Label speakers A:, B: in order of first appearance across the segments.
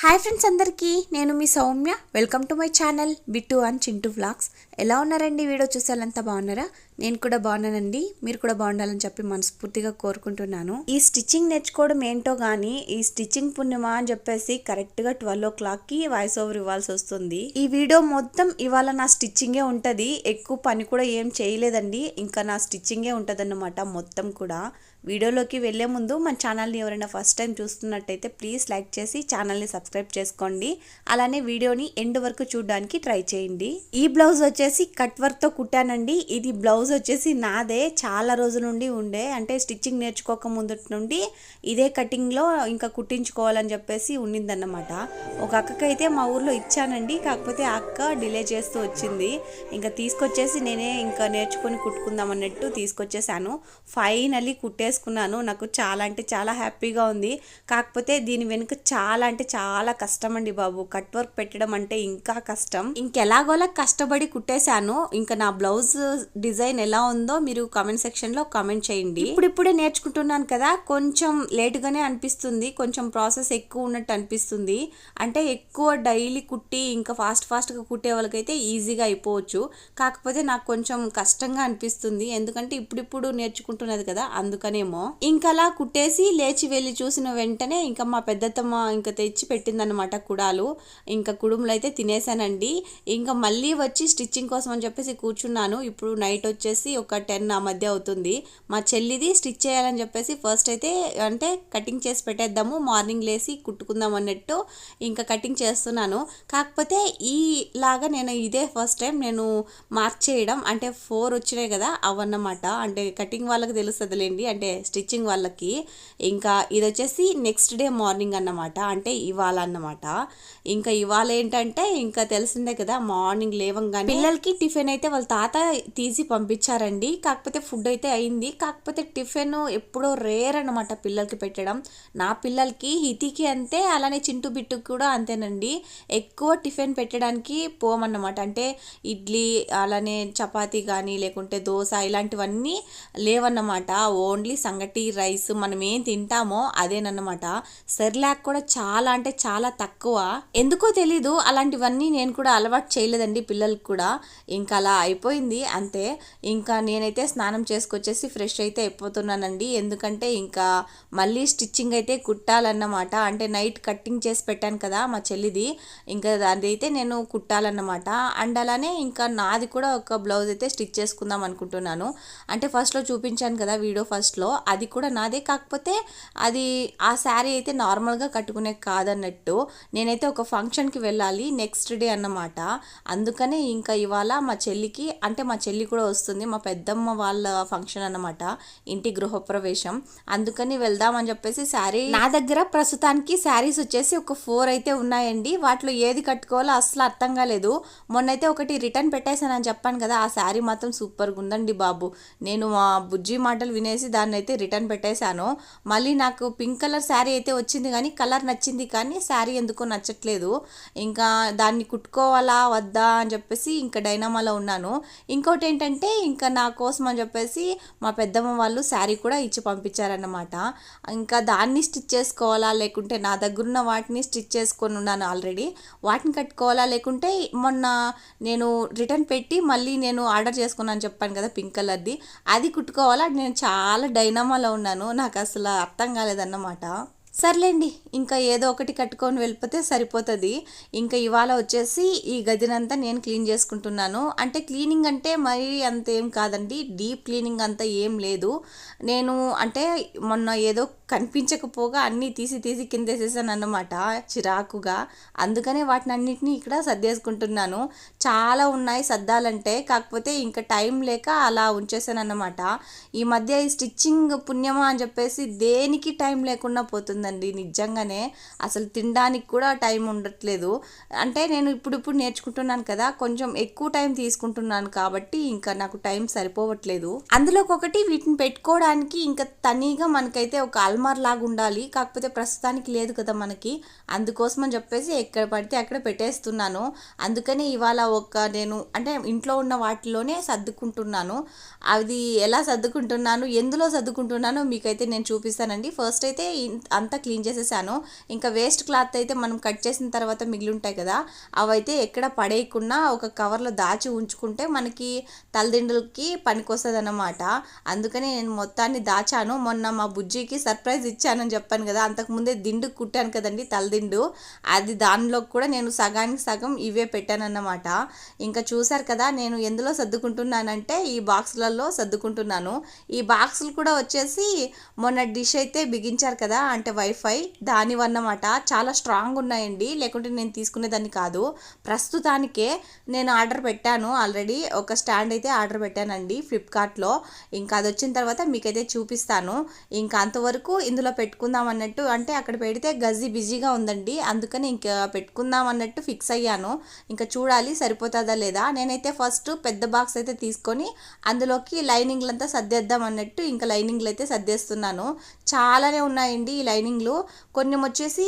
A: Hi friends అందరికీ నేను మీ Soumya. Welcome to my channel Bittu and Chintu vlogs. ఎలా ఉన్నారండి? వీడియో చూసేవాళ్ళంతా బాగున్నారా? నేను కూడా బాగున్నానండి. మీరు కూడా బాగుండాలని చెప్పి మనస్ఫూర్తిగా కోరుకుంటున్నాను. ఈ స్టిచ్చింగ్ నేర్చుకోవడం ఏంటో కానీ ఈ స్టిచ్చింగ్ పుణ్యమా అని చెప్పేసి కరెక్ట్గా 12 o'clockకి వాయిస్ ఓవర్ ఇవ్వాల్సి వస్తుంది. ఈ వీడియో మొత్తం ఇవాళ నా స్టిచ్చింగే ఉంటుంది. ఎక్కువ పని కూడా ఏం చేయలేదండి, ఇంకా నా స్టిచ్చింగే ఉంటుంది అన్నమాట మొత్తం కూడా. వీడియోలోకి వెళ్లే ముందు మన ఛానల్ని ఎవరైనా ఫస్ట్ టైం చూస్తున్నట్టయితే ప్లీజ్ లైక్ చేసి ఛానల్ని సబ్స్క్రైబ్ చేసుకోండి. అలానే వీడియోని ఎండ్ వరకు చూడడానికి ట్రై చేయండి. ఈ బ్లౌజ్ వచ్చేసి కట్ వర్క్తో కుట్టానండి. ఇది బ్లౌజ్ వచ్చేసి నాదే, చాలా రోజుల నుండి ఉండే, అంటే స్టిచ్చింగ్ నేర్చుకోక ముందు నుండి ఇదే కటింగ్లో ఇంకా కుట్టించుకోవాలని చెప్పేసి ఉండిందన్నమాట. ఒక అక్కకైతే మా ఊర్లో ఇచ్చానండి, కాకపోతే ఆ అక్క డిలే చేస్తూ వచ్చింది. ఇంకా తీసుకొచ్చేసి నేనే ఇంకా నేర్చుకొని కుట్టుకుందాం అన్నట్టు తీసుకొచ్చేసాను. ఫైనల్లీ కుట్టేసుకున్నాను. నాకు చాలా అంటే చాలా హ్యాపీగా ఉంది. కాకపోతే దీని వెనుక చాలా అంటే చాలా కష్టం అండి బాబు. కట్ వర్క్ పెట్టడం అంటే ఇంకా కష్టం. ఇంకెలాగోలా కష్టపడి కుట్టేశాను. ఇంకా నా బ్లౌజ్ డిజైన్ ఎలా ఉందో మీరు కామెంట్ సెక్షన్లో కామెంట్ చేయండి. ఇప్పుడిప్పుడే నేర్చుకుంటున్నాను కదా, కొంచెం లేటుగానే అనిపిస్తుంది, కొంచెం ప్రాసెస్ ఎక్కువ ఉన్నట్టు అనిపిస్తుంది. అంటే ఎక్కువ డైలీ కుట్టి ఇంకా ఫాస్ట్గా కుట్టే వాళ్ళకైతే ఈజీగా అయిపోవచ్చు. కాకపోతే నాకు కొంచెం కష్టంగా అనిపిస్తుంది, ఎందుకంటే ఇప్పుడిప్పుడు నేర్చుకుంటున్నది కదా, అందుకనేమో. ఇంకా అలా కుట్టేసి లేచి వెళ్ళి చూసిన వెంటనే ఇంకా మా పెద్దత్తమ్మ ఇంకా తెచ్చి పెట్టిందనమాట కుడాలు. ఇంకా కుడుములు అయితే తినేసానండి. ఇంకా మళ్ళీ వచ్చి స్టిచ్చింగ్ కోసం అని చెప్పేసి కూర్చున్నాను. ఇప్పుడు నైట్ వచ్చేసి ఒక 10 ఆ మధ్య అవుతుంది. మా చెల్లిది స్టిచ్ చేయాలని చెప్పేసి ఫస్ట్ అయితే అంటే కటింగ్ చేసి పెట్టేద్దాము, మార్నింగ్ లేసి కుట్టుకుందాం అన్నట్టు ఇంకా కటింగ్ చేస్తున్నాను. కాకపోతే ఈలాగా నేను ఇదే ఫస్ట్ టైం నేను మార్క్ చేయడం, అంటే 4 వచ్చినాయి కదా అవన్నమాట. అంటే కటింగ్ వాళ్ళకి తెలుస్తుందిలేండి, అంటే స్టిచ్చింగ్ వాళ్ళకి. ఇంకా ఇది వచ్చేసి నెక్స్ట్ డే మార్నింగ్ అన్నమాట, అంటే ఇవాళ అన్నమాట. ఇంకా ఇవాళ ఏంటంటే ఇంకా తెలిసిందే కదా, మార్నింగ్ లేవంగానే పిల్లలకి టిఫిన్ అయితే వాళ్ళ తాత తీసి పంపించారండి. కాకపోతే ఫుడ్ అయితే అయింది, కాకపోతే టిఫిన్ ఎప్పుడో రేర్ అన్నమాట పిల్లలకి పెట్టడం. నా పిల్లలకి హితికి అంతే, అలానే చింటూ బిట్టుకి కూడా అంతేనండి. ఎక్కువ టిఫిన్ పెట్టడానికి పోమన్నమాట. అంటే ఇడ్లీ అలానే చపాతీ కానీ లేకుంటే దోశ ఇలాంటివన్నీ లేవన్నమాట. ఓన్లీ సంగటి రైస్ మనం ఏం తింటామో అదేనన్నమాట. సెర్లాక్ కూడా చాలా అంటే చాలా తక్కువ, ఎందుకో తెలీదు. అలాంటివన్నీ నేను కూడా అలవాటు చేయలేదండి పిల్లలకి కూడా. ఇంకా అలా అయిపోయింది అంతే. ఇంకా నేనైతే స్నానం చేసుకొచ్చేసి ఫ్రెష్ అయితే అయిపోతున్నానండి, ఎందుకంటే ఇంకా మళ్ళీ స్టిచ్చింగ్ అయితే కుట్టాలన్నమాట. అంటే నైట్ కట్టింగ్ చేసి పెట్టాను కదా మా చెల్లిది, ఇంకా అదైతే నేను కుట్టాలన్నమాట. అండ్ అలానే ఇంకా నాది కూడా ఒక బ్లౌజ్ అయితే స్టిచ్ చేసుకుందాం అనుకుంటున్నాను. అంటే ఫస్ట్లో చూపించాను కదా వీడియో ఫస్ట్లో, అది కూడా నాదే. కాకపోతే అది ఆ శారీ అయితే నార్మల్గా కట్టుకునే కాదన్నట్టు. నేనైతే ఒక ఫంక్షన్కి వెళ్ళాలి నెక్స్ట్ డే అన్నమాట. అందుకనే ఇంకా ఇవాళ మా చెల్లికి, అంటే మా చెల్లి కూడా వస్తుంది, మా పెద్దమ్మ వాళ్ళ ఫంక్షన్ అన్నమాట, ఇంటి గృహప్రవేశం. అందుకని వెళ్దామని చెప్పేసి శారీ నా దగ్గర ప్రస్తుతానికి శారీస్ వచ్చేసి ఒక 4 అయితే ఉన్నాయండి. వాటిలో ఏది కట్టుకోవాలో అసలు అర్థం కాలేదు. మొన్నైతే ఒకటి రిటర్న్ పెట్టేశానని చెప్పాను కదా, ఆ శారీ మాత్రం సూపర్గా ఉందండి బాబు. నేను మా బుజ్జి మాటలు వినేసి దాన్ని అయితే రిటర్న్ పెట్టేశాను. మళ్ళీ నాకు పింక్ కలర్ శారీ అయితే వచ్చింది, కానీ కలర్ నచ్చింది కానీ శారీ ఎందుకో నచ్చట్లేదు. ఇంకా దాన్ని కుట్టుకోవాలా వద్దా అని చెప్పేసి ఇంకా డైనామాలో ఉన్నాను. ఇంకోటి ఏంటంటే ఇంకా నా కోసం అని చెప్పేసి మా పెద్దమ్మ వాళ్ళు శారీ కూడా ఇచ్చి పంపించారన్నమాట. ఇంకా దాన్ని స్టిచ్ చేసుకోవాలా లేకుంటే నా దగ్గరున్న వాటిని స్టిచ్ చేసుకొని ఉన్నాను ఆల్రెడీ, వాటిని కట్టుకోవాలా లేకుంటే మొన్న నేను రిటర్న్ పెట్టి మళ్ళీ నేను ఆర్డర్ చేసుకున్నాను చెప్పాను కదా పింక్ కలర్ది, అది కుట్టుకోవాలా. నేను చాలా డైనామాలో ఉన్నాను, నాకు అసలు అర్థం కాలేదన్నమాట. సర్లేండి, ఇంకా ఏదో ఒకటి కట్టుకొని వెళ్ళిపోతే సరిపోతుంది. ఇంకా ఇవాళ వచ్చేసి ఈ గదినంతా నేను క్లీన్ చేసుకుంటున్నాను. అంటే క్లీనింగ్ అంటే మరీ అంత ఏం కాదండి, డీప్ క్లీనింగ్ అంతా ఏం లేదు. నేను అంటే మొన్న ఏదో కనిపించకపోగా అన్నీ తీసి కింద వేసేసాను అన్నమాట చిరాకుగా. అందుకనే వాటిని అన్నిటినీ ఇక్కడ సర్దేసుకుంటున్నాను. చాలా ఉన్నాయి సర్దాలంటే, కాకపోతే ఇంకా టైం లేక అలా ఉంచేసాను అన్నమాట. ఈ మధ్య ఈ స్టిచ్చింగ్ పుణ్యమా అని చెప్పేసి దేనికి టైం లేకుండా పోతుంది నిజంగానే. అసలు తినడానికి కూడా టైం ఉండట్లేదు. అంటే నేను ఇప్పుడు నేర్చుకుంటున్నాను కదా, కొంచెం ఎక్కువ టైం తీసుకుంటున్నాను కాబట్టి ఇంకా నాకు టైం సరిపోవట్లేదు. అందులోకొకటి వీటిని పెట్టుకోవడానికి ఇంకా తనీగా మనకైతే ఒక అల్మార్ లాగా ఉండాలి, కాకపోతే ప్రస్తుతానికి లేదు కదా మనకి. అందుకోసం అని చెప్పేసి ఎక్కడ పడితే అక్కడ పెట్టేస్తున్నాను. అందుకని ఇవాళ నేను అంటే ఇంట్లో ఉన్న వాటిలోనే సర్దుకుంటున్నాను. అది ఎలా సర్దుకుంటున్నాను, ఎందులో సర్దుకుంటున్నానో మీకైతే నేను చూపిస్తానండి. ఫస్ట్ అయితే అంతా అంతా క్లీన్ చేసేసాను. ఇంకా వేస్ట్ క్లాత్ అయితే మనం కట్ చేసిన తర్వాత మిగిలి ఉంటాయి కదా, అవైతే ఎక్కడ పడేయకుండా ఒక కవర్లో దాచి ఉంచుకుంటే మనకి తలదిండులకి పనికొస్తుంది అన్నమాట. అందుకని నేను మొత్తాన్ని దాచాను. మొన్న మా బుజ్జికి సర్ప్రైజ్ ఇచ్చానని చెప్పాను కదా, అంతకుముందే దిండు కుట్టాను కదండి, తలదిండు, అది దానిలో కూడా నేను సగానికి సగం ఇవే పెట్టానన్నమాట. ఇంకా చూసారు కదా నేను ఎందులో సర్దుకుంటున్నానంటే ఈ బాక్స్లలో సర్దుకుంటున్నాను. ఈ బాక్సులు కూడా వచ్చేసి మొన్న డిష్ అయితే బిగించారు కదా, అంటే వైఫై దానివన్నమాట. చాలా స్ట్రాంగ్ ఉన్నాయండి, లేకుంటే నేను తీసుకునేదాన్ని కాదు. ప్రస్తుతానికే నేను ఆర్డర్ పెట్టాను ఆల్రెడీ, ఒక స్టాండ్ అయితే ఆర్డర్ పెట్టానండి ఫ్లిప్కార్ట్లో. ఇంకా అది వచ్చిన తర్వాత మీకైతే చూపిస్తాను. ఇంకా అంతవరకు ఇందులో పెట్టుకుందాం అన్నట్టు, అంటే అక్కడ పెడితే గజీ బిజీగా ఉందండి, అందుకని ఇంకా పెట్టుకుందాం అన్నట్టు ఫిక్స్ అయ్యాను. ఇంకా చూడాలి సరిపోతుందా లేదా. నేనైతే ఫస్ట్ పెద్ద బాక్స్ అయితే తీసుకొని అందులోకి లైనింగ్లంతా సర్దేద్దాం అన్నట్టు ఇంకా లైనింగ్లు అయితే సర్దేస్తున్నాను. చాలానే ఉన్నాయండి ఈ లైనింగ్లు. కొన్ని వచ్చేసి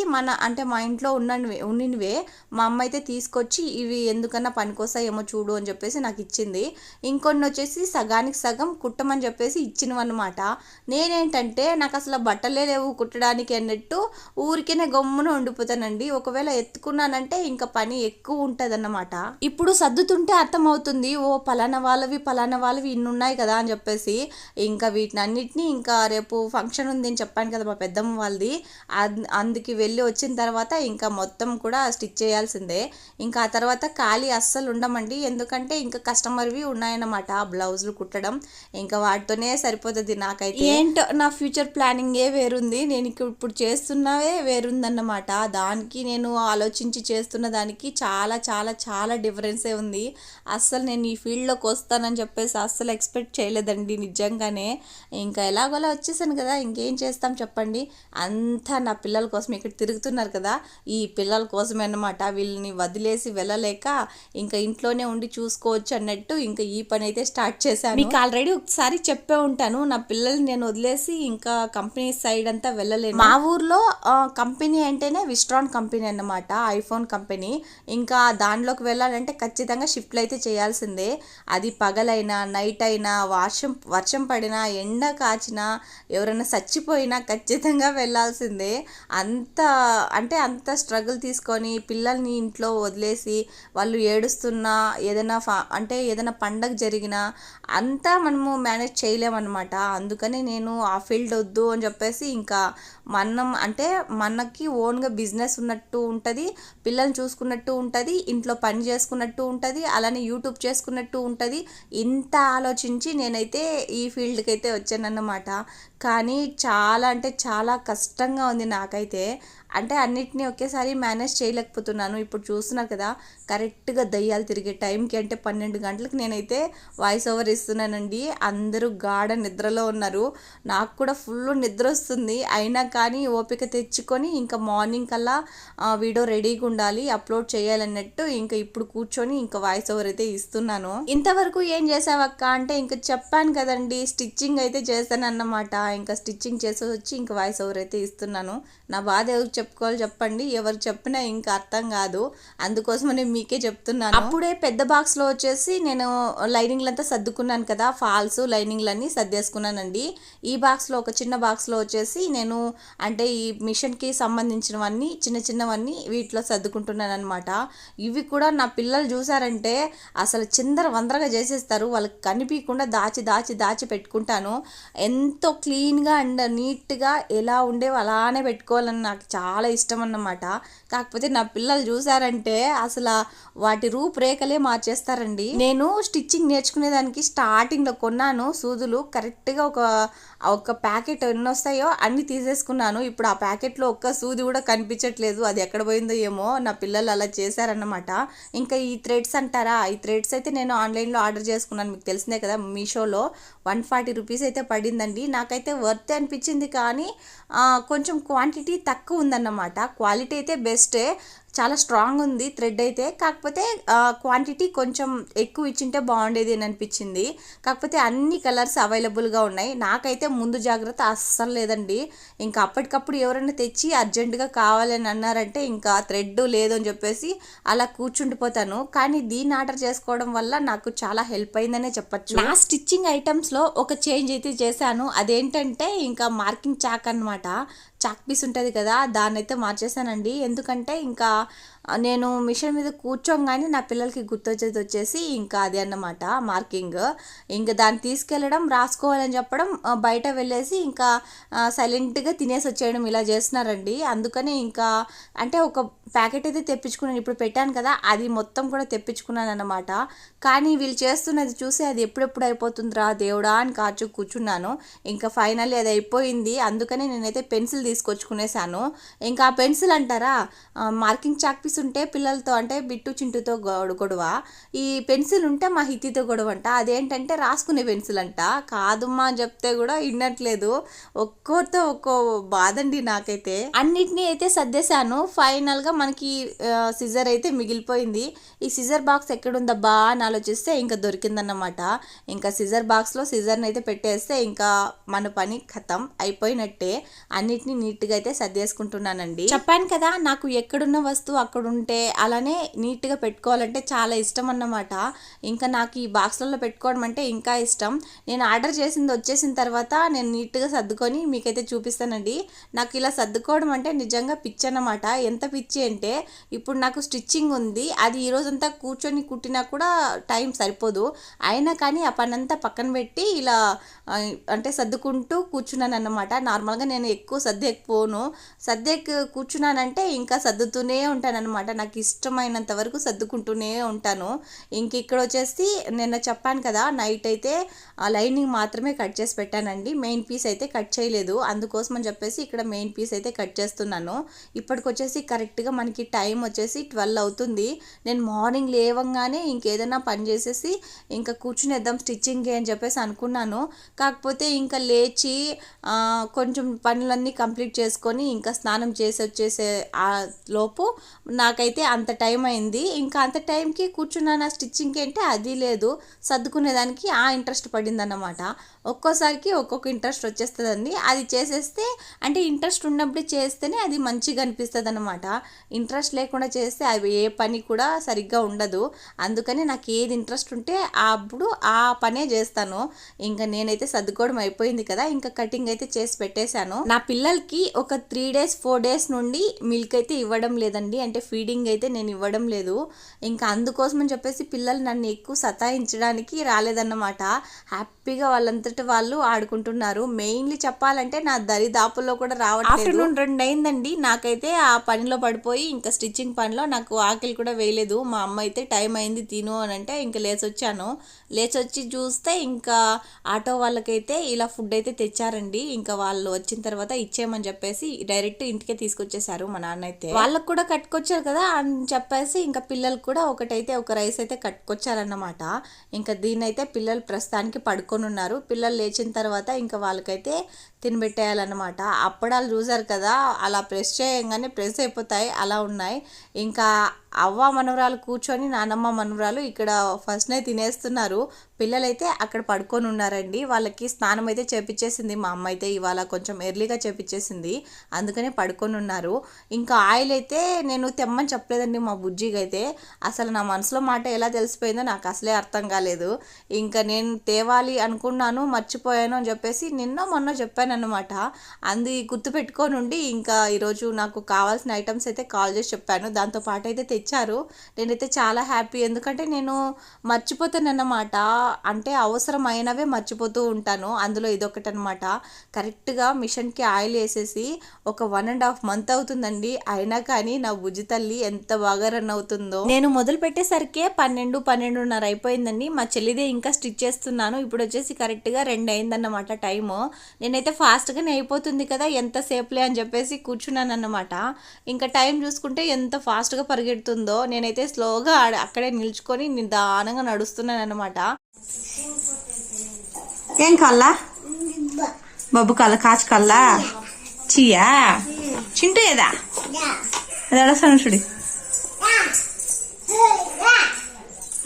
A: అంటే మా ఇంట్లో ఉన్నవే మా అమ్మ అయితే తీసుకొచ్చి ఇవి ఎందుకన్నా పనికొస్తాయేమో చూడు అని చెప్పేసి నాకు ఇచ్చింది. ఇంకొన్ని వచ్చేసి సగానికి సగం కుట్టమని చెప్పేసి ఇచ్చినవన్నమాట. నేనేంటంటే నాకు అసలు బట్టలే లేవు కుట్టడానికి అన్నట్టు ఊరికేనే గమ్మున ఉండిపోతానండి. ఒకవేళ ఎత్తుకున్నానంటే ఇంకా పని ఎక్కువ ఉంటుంది అన్నమాట. ఇప్పుడు సర్దుతుంటే అర్థమవుతుంది, ఓ పలానా వాళ్ళవి ఇన్ని ఉన్నాయి కదా అని చెప్పేసి. ఇంకా వీటిని అన్నిటినీ ఇంకా రేపు ఫంక్షన్ ఉంది అని చెప్పాను కదా మా పెద్దమ్మ వాళ్ళది, అందుకు వెళ్ళి వచ్చిన తర్వాత ఇంకా మొత్తం కూడా స్టిచ్ చేయాల్సిందే. ఇంకా ఆ తర్వాత ఖాళీ అస్సలు ఉండమండి, ఎందుకంటే ఇంకా కస్టమర్వి ఉన్నాయన్నమాట బ్లౌజులు కుట్టడం. ఇంకా వాటితోనే సరిపోతుంది నాకైతే. ఏంటో నా ఫ్యూచర్ ప్లానింగే వేరుంది, నేను ఇప్పుడు చేస్తున్నవే వేరుందన్నమాట. దానికి నేను ఆలోచించి చేస్తున్న దానికి చాలా చాలా చాలా డిఫరెన్సే ఉంది. అస్సలు నేను ఈ ఫీల్డ్లోకి వస్తానని చెప్పేసి అస్సలు ఎక్స్పెక్ట్ చేయలేదండి నిజంగానే. ఇంకా ఎలాగోలా వచ్చేసాను కదా, ఇంకేం చేస్తాం చెప్పండి. అంతా నా పిల్లల కోసం ఇక్కడ తిరుగుతున్నారు కదా, ఈ పిల్లల కోసమే అన్నమాట. వీళ్ళని వదిలేసి వెళ్ళలేక ఇంకా ఇంట్లోనే ఉండి చూసుకోవచ్చు అన్నట్టు ఇంకా ఈ పని అయితే స్టార్ట్ చేశాను. మీకు ఆల్రెడీ ఒకసారి చెప్పే ఉంటాను, నా పిల్లల్ని నేను వదిలేసి ఇంకా కంపెనీ సైడ్ అంతా వెళ్ళలేను. మా ఊర్లో కంపెనీ అంటేనే విస్ట్రాన్ కంపెనీ అన్నమాట, ఐఫోన్ కంపెనీ. ఇంకా దానిలోకి వెళ్ళాలంటే ఖచ్చితంగా షిఫ్ట్లు అయితే చేయాల్సిందే. అది పగలైనా నైట్ అయినా వర్షం పడినా ఎండ కాచినా ఎవరైనా చచ్చిపోయినా ఖచ్చితంగా వెళ్ళాల్సిందే. అంత స్ట్రగుల్ తీసుకొని పిల్లల్ని ఇంట్లో వదిలేసి వాళ్ళు ఏడుస్తున్నా ఏదైనా పండగ జరిగినా అంతా మనము మేనేజ్ చేయలేమన్నమాట. అందుకని నేను ఆ ఫీల్డ్ వద్దు అని చెప్పేసి ఇంకా మనకి ఓన్గా బిజినెస్ ఉన్నట్టు ఉంటుంది, పిల్లల్ని చూసుకున్నట్టు ఉంటుంది, ఇంట్లో పని చేసుకున్నట్టు ఉంటుంది, అలానే యూట్యూబ్ చేసుకున్నట్టు ఉంటుంది. ఇంత ఆలోచించి నేనైతే ఈ ఫీల్డ్కి అయితే వచ్చానన్నమాట. కానీ చాలా అంటే చాలా కష్టంగా ఉంది నాకైతే. అన్నిటినీ ఒకేసారి మేనేజ్ చేయలేకపోతున్నాను. ఇప్పుడు చూస్తున్నారు కదా, కరెక్ట్గా దయ్యాలు తిరిగే టైంకి అంటే 12 గంటలకు నేనైతే వాయిస్ ఓవర్ ఇస్తున్నానండి. అందరూ గాఢ నిద్రలో ఉన్నారు, నాకు కూడా ఫుల్ నిద్ర వస్తుంది. అయినా కానీ ఓపిక తెచ్చుకొని ఇంకా మార్నింగ్ కల్లా వీడియో రెడీగా ఉండాలి, అప్లోడ్ చేయాలన్నట్టు ఇంకా ఇప్పుడు కూర్చొని ఇంకా వాయిస్ ఓవర్ అయితే ఇస్తున్నాను. ఇంతవరకు ఏం చేసావక్క అంటే ఇంకా చెప్పాను కదండి, స్టిచ్చింగ్ అయితే చేశానన్నమాట. ఇంకా స్టిచ్చింగ్ చేసి వచ్చి ఇంకా వాయిస్ ఓవర్ అయితే ఇస్తున్నాను. నా బాధ ఎవరు చెప్పుకోవాలి చెప్పండి, ఎవరు చెప్పినా ఇంకా అర్థం కాదు, అందుకోసమని మీకే చెప్తున్నాను. అప్పుడే పెద్ద బాక్స్లో వచ్చేసి నేను లైనింగ్లంతా సర్దుకున్నాను కదా, ఫాల్స్ లైనింగ్లన్నీ సర్దేసుకున్నానండి. ఈ బాక్స్లో ఒక చిన్న బాక్స్లో వచ్చేసి నేను ఈ మిషన్కి సంబంధించినవన్నీ చిన్నవన్నీ వీటిలో సర్దుకుంటున్నాను అనమాట. ఇవి కూడా నా పిల్లలు చూసారంటే అసలు చిందర వందరగా చేసేస్తారు, వాళ్ళకి కనిపించకుండా దాచి పెట్టుకుంటాను. ఎంతో క్లీన్గా అండ్ నీట్గా ఎలా ఉండేవి అలానే పెట్టుకోవాలని నాకు చాలా ఇష్టం అన్నమాట. కాకపోతే నా పిల్లలు చూసారంటే అసలు వాటి రూపురేఖలే మార్చేస్తారండి. నేను స్టిచ్చింగ్ నేర్చుకునేదానికి స్టార్టింగ్లో కొన్నాను సూదులు, కరెక్ట్గా ఒక ప్యాకెట్ ఎన్ని వస్తాయో అన్ని తీసేసుకున్నాను. ఇప్పుడు ఆ ప్యాకెట్లో ఒక్క సూది కూడా కనిపించట్లేదు, అది ఎక్కడ పోయిందో ఏమో. నా పిల్లలు అలా చేశారన్నమాట. ఇంకా ఈ థ్రెడ్స్ అంటారా, ఈ థ్రెడ్స్ అయితే నేను ఆన్లైన్లో ఆర్డర్ చేసుకున్నాను, మీకు తెలిసిందే కదా, మీషోలో 140 రూపీస్ అయితే పడిందండి. నాకైతే వర్త్ అనిపించింది, కానీ కొంచెం క్వాంటిటీ తక్కువ ఉందన్నమాట. క్వాలిటీ అయితే బెస్టే, చాలా స్ట్రాంగ్ ఉంది థ్రెడ్ అయితే. కాకపోతే క్వాంటిటీ కొంచెం ఎక్కువ ఇచ్చింటే బాగుండేది అని అనిపించింది. కాకపోతే అన్ని కలర్స్ అవైలబుల్గా ఉన్నాయి. నాకైతే ముందు జాగ్రత్త అస్సలు లేదండి. ఇంకా అప్పటికప్పుడు ఎవరైనా తెచ్చి అర్జెంటుగా కావాలని అన్నారంటే ఇంకా థ్రెడ్ లేదు అని చెప్పేసి అలా కూర్చుండిపోతాను. కానీ దీన్ని ఆర్డర్ చేసుకోవడం వల్ల నాకు చాలా హెల్ప్ అయిందనే చెప్పచ్చు. నా స్టిచ్చింగ్ ఐటమ్స్లో ఒక చేంజ్ అయితే చేశాను. అదేంటంటే ఇంకా మార్కింగ్ చాక్ అనమాట. చాక్ పీస్ ఉంటుంది కదా, దాన్ని అయితే మార్చేసానండి. ఎందుకంటే ఇంకా నేను మిషన్ మీద కూర్చోగానే నా పిల్లలకి గుర్తొచ్చేసి ఇంకా అది అన్నమాట మార్కింగ్. ఇంకా దాన్ని తీసుకెళ్ళడం, రాసుకోవాలని చెప్పడం, బయట వెళ్ళేసి ఇంకా సైలెంట్గా తినేసి వచ్చేయడం ఇలా చేస్తున్నారండి. అందుకని ఇంకా అంటే ఒక ప్యాకెట్ అయితే తెప్పించుకున్నాను, ఇప్పుడు పెట్టాను కదా అది మొత్తం కూడా తెప్పించుకున్నాను అన్నమాట. కానీ వీళ్ళు చేస్తున్నది చూసి అది ఎప్పుడెప్పుడు అయిపోతుందిరా దేవుడా అని కాచు కూర్చున్నాను. ఇంకా ఫైనల్లీ అది అయిపోయింది. అందుకని నేనైతే పెన్సిల్ తీసుకొచ్చుకునేసాను. ఇంకా ఆ పెన్సిల్ అంటారా, మార్కింగ్ చాక్ పీస్ ఉంటే పిల్లలతో అంటే బిట్టు చింటుతో గొడవ, ఈ పెన్సిల్ ఉంటే మా హితితో గొడవ అంట. అదేంటంటే రాసుకునే పెన్సిల్ అంట. కాదుమ్మా అని చెప్తే కూడా వినట్లేదు. ఒక్కోరితో ఒక్కో బాధండి నాకైతే. అన్నిటినీ అయితే సర్దేశాను. ఫైనల్గా మనకి సిజర్ అయితే మిగిలిపోయింది. ఈ సిజర్ బాక్స్ ఎక్కడుందబ్బా అని ఆలోచిస్తే ఇంకా దొరికిందన్నమాట. ఇంకా సిజర్ బాక్స్లో సిజర్ని అయితే పెట్టేస్తే ఇంకా మన పని ఖతం అయిపోయినట్టే. అన్నిటినీ నీట్గా అయితే సర్దేసుకుంటున్నానండి. చెప్పాను కదా నాకు ఎక్కడున్న వస్తువు అక్కడ ఉంటే అలానే నీట్గా పెట్టుకోవాలంటే చాలా ఇష్టం అన్నమాట. ఇంకా నాకు ఈ బాక్స్లలో పెట్టుకోవడం అంటే ఇంకా ఇష్టం. నేను ఆర్డర్ చేసింది వచ్చేసిన తర్వాత నేను నీట్గా సర్దుకొని మీకైతే చూపిస్తానండి. నాకు ఇలా సర్దుకోవడం అంటే నిజంగా పిచ్చి అన్నమాట. ఎంత పిచ్చి అంటే ఇప్పుడు నాకు స్టిచ్చింగ్ ఉంది, అది ఈరోజంతా కూర్చొని కుట్టినా కూడా టైం సరిపోదు. అయినా కానీ ఆ పని అంతా పక్కన పెట్టి ఇలా అంటే సర్దుకుంటూ కూర్చున్నాను అన్నమాట. నార్మల్గా నేను ఎక్కువ సర్దేకపోను, కూర్చున్నానంటే ఇంకా సర్దుతూనే ఉంటానన్నమాట. నాకు ఇష్టమైనంత వరకు సర్దుకుంటూనే ఉంటాను. ఇంక ఇక్కడ వచ్చేసి నిన్న చెప్పాను కదా నైట్ అయితే లైనింగ్ మాత్రమే కట్ చేసి పెట్టానండి, మెయిన్ పీస్ అయితే కట్ చేయలేదు. అందుకోసం అని చెప్పేసి ఇక్కడ మెయిన్ పీస్ అయితే కట్ చేస్తున్నాను. ఇప్పటికొచ్చేసి కరెక్ట్గా మనకి టైం వచ్చేసి 12 అవుతుంది. నేను మార్నింగ్ లేవంగానే ఇంకేదైనా పని చేసేసి ఇంకా కూర్చునేద్దాం స్టిచ్చింగ్కి అని చెప్పేసి అనుకున్నాను. కాకపోతే ఇంకా లేచి కొంచెం పనులన్నీ కంప్లీట్ చేసుకొని ఇంకా స్నానం చేసి వచ్చేసే ఆ లోపు నాకైతే అంత టైం అయింది. ఇంకా అంత టైంకి కూర్చున్నాను స్టిచ్చింగ్కి అంటే అది లేదు, సర్దుకునేదానికి ఆ ఇంట్రెస్ట్ పడింది అన్నమాట. ఒక్కోసారికి ఒక్కొక్క ఇంట్రెస్ట్ వచ్చేస్తుందండి. అది చేసేస్తే అంటే ఇంట్రెస్ట్ ఉన్నప్పుడు చేస్తేనే అది మంచిగా అనిపిస్తుంది అన్నమాట. ఇంట్రెస్ట్ లేకుండా చేస్తే అవి ఏ పని కూడా సరిగ్గా ఉండదు. అందుకని నాకు ఏది ఇంట్రెస్ట్ ఉంటే అప్పుడు ఆ పనే చేస్తాను. ఇంకా నేనైతే సర్దుకోవడం అయిపోయింది కదా, ఇంకా కటింగ్ అయితే చేసి పెట్టేశాను. నా పిల్లలకి ఒక 3 days 4 days నుండి మిల్క్ అయితే ఇవ్వడం లేదండి, అంటే ఫీడింగ్ అయితే నేను ఇవ్వడం లేదు. ఇంకా అందుకోసం అని చెప్పేసి పిల్లలు నన్ను ఎక్కువ సతాయించడానికి రాలేదన్నమాట. హ్యాపీగా వాళ్ళంతటి వాళ్ళు ఆడుకుంటున్నారు. మెయిన్లీ చెప్పాలంటే నా దరిదాపుల్లో కూడా రావట్లేదు. ఆఫ్టర్నూన్ 2 అయిందండి, నాకైతే ఆ పనిలో పడిపోయి ఇంకా స్టిచ్చింగ్ పనిలో నాకు ఆకలి కూడా వేయలేదు. మా అమ్మ అయితే టైం అయింది తిను అని అంటే ఇంకా లేచొచ్చి చూస్తే ఇంకా ఆటో వాళ్ళకైతే ఇలా ఫుడ్ అయితే తెచ్చారండి. ఇంకా వాళ్ళు వచ్చిన తర్వాత ఇచ్చేయమని చెప్పేసి డైరెక్ట్ ఇంటికే తీసుకొచ్చేసారు మా నాన్న అయితే. వాళ్ళకు కూడా కట్టుకొచ్చారు కదా అని చెప్పేసి ఇంకా పిల్లలకు కూడా ఒక రైస్ అయితే కట్టుకొచ్చారన్నమాట. ఇంకా దీన్నైతే పిల్లలు ప్రస్తుతానికి పడుకొని ఉన్నారు. పిల్లలు లేచిన తర్వాత ఇంకా వాళ్ళకైతే తినబెట్టేయాలన్నమాట. అప్పడాలు చూసారు కదా, అలా ప్రెస్ చేయగానే ప్రెస్ అయిపోతాయి, అలా ఉన్నాయి. ఇంకా అవ్వ మనవరాలు కూర్చొని నానమ్మ మనవరాలు ఇక్కడ ఫస్ట్నే తినేస్తున్నారు. పిల్లలైతే అక్కడ పడుకొని ఉన్నారండి. వాళ్ళకి స్నానం అయితే చేపించేసింది మా అమ్మ అయితే, ఇవాళ కొంచెం ఎర్లీగా చేపించేసింది, అందుకనే పడుకొని ఉన్నారు. ఇంకా ఆయిల్ అయితే నేను తెమ్మని చెప్పలేదండి మా బుజ్జికి అయితే. అసలు నా మనసులో మాట ఎలా తెలిసిపోయిందో నాకు అసలే అర్థం కాలేదు. ఇంకా నేను తేవాలి అనుకున్నాను, మర్చిపోయాను అని చెప్పేసి నిన్న మొన్న చెప్పాను అన్నమాట. అంది గుర్తుపెట్టుకొని ఉండి ఇంకా ఈరోజు నాకు కావాల్సిన ఐటమ్స్ అయితే కాల్ చేసి చెప్పాను. దాంతో పాటు అయితే తెచ్చారు. నేనైతే చాలా హ్యాపీ, ఎందుకంటే నేను మర్చిపోతాను అన్నమాట. అంటే అవసరమైనవే మర్చిపోతూ ఉంటాను, అందులో ఇదొకటి అనమాట. కరెక్ట్గా మిషన్కి ఆయిల్ వేసేసి ఒక 1.5 month అవుతుందండి. అయినా కానీ నా బుజ్జి తల్లి ఎంత బాగా రన్ అవుతుందో. నేను మొదలు పెట్టేసరికి 12:30 అయిపోయిందండి. మా చెల్లిదే ఇంకా స్టిచ్ చేస్తున్నాను. ఇప్పుడు వచ్చేసి కరెక్ట్గా 2 అయిందన్నమాట టైము. నేనైతే ఫాస్ట్గానే అయిపోతుంది కదా ఎంతసేపులే అని చెప్పేసి కూర్చున్నాను అన్నమాట. ఇంకా టైం చూసుకుంటే ఎంత ఫాస్ట్గా పరిగెడుతుందో. నేనైతే స్లోగా అక్కడే నిల్చుకొని నిదానంగా నడుస్తున్నాను అన్నమాట. ఏం కల్లా బబ్బు కల్లా కాచు కల్లా చియా చింటూ ఏదా అది అడస్తాను చూడు.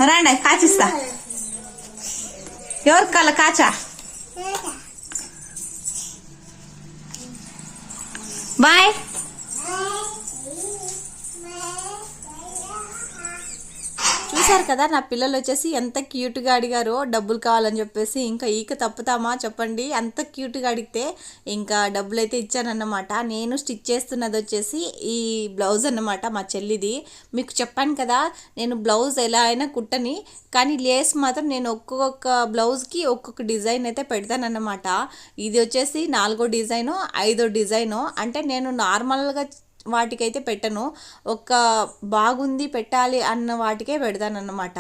A: రాండి కాచిస్తా. ఎవరికి కల్లా కాచా? బాయ్. చూసారు కదా నా పిల్లలు వచ్చేసి ఎంత క్యూట్గా అడిగారో డబ్బులు కావాలని చెప్పేసి. ఇంకా ఈక తప్పుతామా చెప్పండి, అంత క్యూట్గా అడిగితే ఇంకా డబ్బులు అయితే ఇచ్చానన్నమాట. నేను స్టిచ్ చేస్తున్నది వచ్చేసి ఈ బ్లౌజ్ అన్నమాట, మా చెల్లిది. మీకు చెప్పాను కదా నేను బ్లౌజ్ ఎలా అయినా కుట్టని, కానీ లేస్ మాత్రం నేను ఒక్కొక్క బ్లౌజ్కి ఒక్కొక్క డిజైన్ అయితే పెడతానన్నమాట. ఇది వచ్చేసి 4వ డిజైను 5వ డిజైను. అంటే నేను నార్మల్గా వాటికైతే పెట్టను, ఒక బాగుంది పెట్టాలి అన్న వాటికే పెడతానన్నమాట.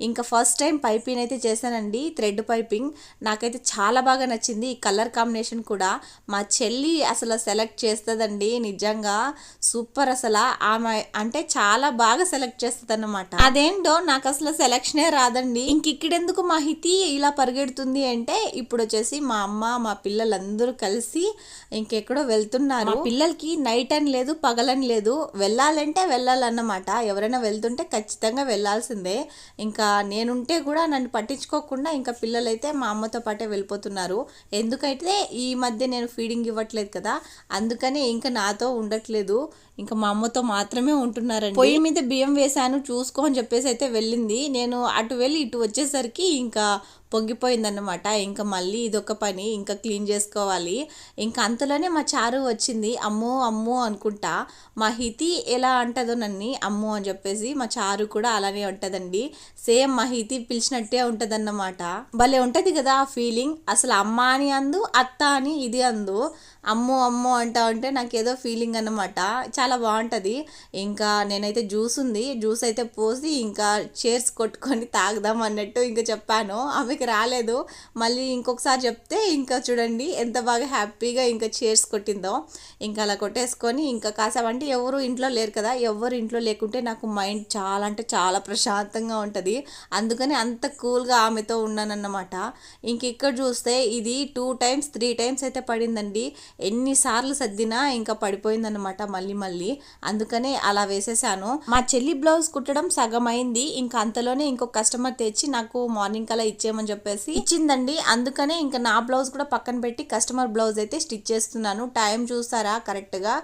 A: ఇంకా ఫస్ట్ టైం పైపింగ్ అయితే చేశానండి, థ్రెడ్ పైపింగ్. నాకైతే చాలా బాగా నచ్చింది. ఈ కలర్ కాంబినేషన్ కూడా మా చెల్లి అసలు సెలెక్ట్ చేస్తుందండి, నిజంగా సూపర్. అసలు ఆమె అంటే చాలా బాగా సెలెక్ట్ చేస్తుంది అన్నమాట. అదేంటో నాకు అసలు సెలెక్షనే రాదండి. ఇంకెక్కడెందుకు మాహితి ఇలా పరిగెడుతుంది అంటే, ఇప్పుడు వచ్చేసి మా అమ్మ మా పిల్లలందరూ కలిసి ఇంకెక్కడో వెళ్తున్నారు. పిల్లలకి నైట్ అని లేదు పగలని లేదు, వెళ్ళాలంటే వెళ్ళాలన్నమాట. ఎవరైనా వెళ్తుంటే ఖచ్చితంగా వెళ్ళాల్సిందే. ఇంకా నేనుంటే కూడా నన్ను పట్టించుకోకుండా ఇంకా పిల్లలైతే మా అమ్మతో పాటే వెళ్ళిపోతున్నారు. ఎందుకైతే ఈ మధ్య నేను ఫీడింగ్ ఇవ్వట్లేదు కదా, అందుకని ఇంకా నాతో ఉండట్లేదు, ఇంకా మా అమ్మతో మాత్రమే ఉంటున్నారండి. పొయ్యి మీద బియ్యం వేసాను చూసుకో అని చెప్పేసి అయితే వెళ్ళింది. నేను అటు వెళ్ళి ఇటు వచ్చేసరికి ఇంకా పొంగిపోయిందన్నమాట. ఇంకా మళ్ళీ ఇదొక పని ఇంకా క్లీన్ చేసుకోవాలి. ఇంకా అంతలోనే మా చారు వచ్చింది. అమ్మో అమ్మో అనుకుంటా. మా హితి ఎలా అంటదో నన్ను అమ్మో అని చెప్పేసి, మా చారు కూడా అలానే ఉంటుందండి. సేమ్ మా హితి పిలిచినట్టే ఉంటుందన్నమాట. భలే ఉంటుంది కదా ఆ ఫీలింగ్. అసలు అమ్మ అని అందు, అత్త అని ఇది అందు, అమ్మో అమ్మో అంటా ఉంటే నాకు ఏదో ఫీలింగ్ అన్నమాట. చాలా బాగుంటుంది. ఇంకా నేనైతే జ్యూస్ అయితే పోసి ఇంకా చైర్స్ కొట్టుకొని తాగుదాం అన్నట్టు ఇంకా చెప్పాను. ఆమెకి రాలేదు. మళ్ళీ ఇంకొకసారి చెప్తే ఇంకా చూడండి ఎంత బాగా హ్యాపీగా ఇంకా చైర్స్ కొట్టిందో. ఇంకా అలా కొట్టేసుకొని ఇంకా కాసేపంటే ఎవరు ఇంట్లో లేరు కదా, ఎవరు ఇంట్లో లేకుంటే నాకు మైండ్ చాలా అంటే చాలా ప్రశాంతంగా ఉంటుంది. అందుకని అంత కూల్గా ఆమెతో ఉన్నానన్నమాట. ఇంక ఇక్కడ చూస్తే ఇది 2 times 3 times అయితే పడిందండి. ఎన్నిసార్లు సర్దినా ఇంకా పడిపోయిందన్నమాట మళ్ళీ. అందుకనే అలా వేసేసాను. మా చెల్లి బ్లౌజ్ కుట్టడం సగం అయింది. ఇంకా అంతలోనే ఇంకొక కస్టమర్ తెచ్చి నాకు మార్నింగ్ కల్లా ఇచ్చేయమని చెప్పేసి ఇచ్చిందండి. అందుకనే ఇంకా నా బ్లౌజ్ కూడా పక్కన పెట్టి కస్టమర్ బ్లౌజ్ అయితే స్టిచ్ చేస్తున్నాను. టైం చూస్తారా కరెక్ట్గా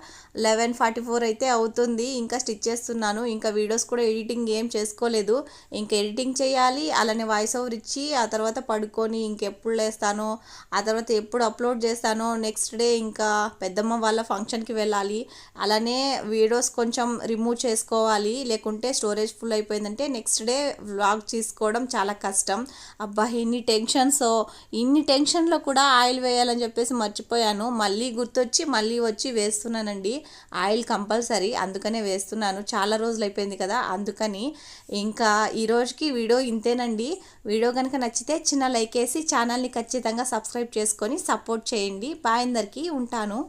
A: 11:44 అయితే అవుతుంది. ఇంకా స్టిచ్ చేస్తున్నాను. ఇంకా వీడియోస్ కూడా ఎడిటింగ్ ఏం చేసుకోలేదు. ఇంకా ఎడిటింగ్ చేయాలి, అలానే వాయిస్ ఓవర్ ఇచ్చి ఆ తర్వాత పడుకొని ఇంకెప్పుడు లేస్తానో, ఆ తర్వాత ఎప్పుడు అప్లోడ్ చేస్తానో. నెక్స్ట్ డే ఇంకా పెద్దమ్మ వాళ్ళ ఫంక్షన్కి వెళ్ళాలి. అలానే వీడియోస్ కొంచెం రిమూవ్ చేసుకోవాలి, లేకుంటే స్టోరేజ్ ఫుల్ అయిపోయిందంటే నెక్స్ట్ డే వ్లాగ్ తీసుకోవడం చాలా కష్టం. అబ్బా ఇన్ని టెన్షన్లో కూడా ఆయిల్ వేయాలని చెప్పేసి మర్చిపోయాను. మళ్ళీ గుర్తొచ్చి మళ్ళీ వచ్చి వేస్తున్నానండి. ఆయిల్ కంపల్సరీ, అందుకనే వేస్తున్నాను. చాలా రోజులు అయిపోయింది కదా, అందుకని. ఇంకా ఈరోజుకి వీడియో ఇంతేనండి. వీడియో కనుక నచ్చితే చిన్న లైక్ వేసి ఛానల్ని ఖచ్చితంగా సబ్స్క్రైబ్ చేసుకొని సపోర్ట్ చేయండి. బాయ్ అందరికీ, ఉంటాను.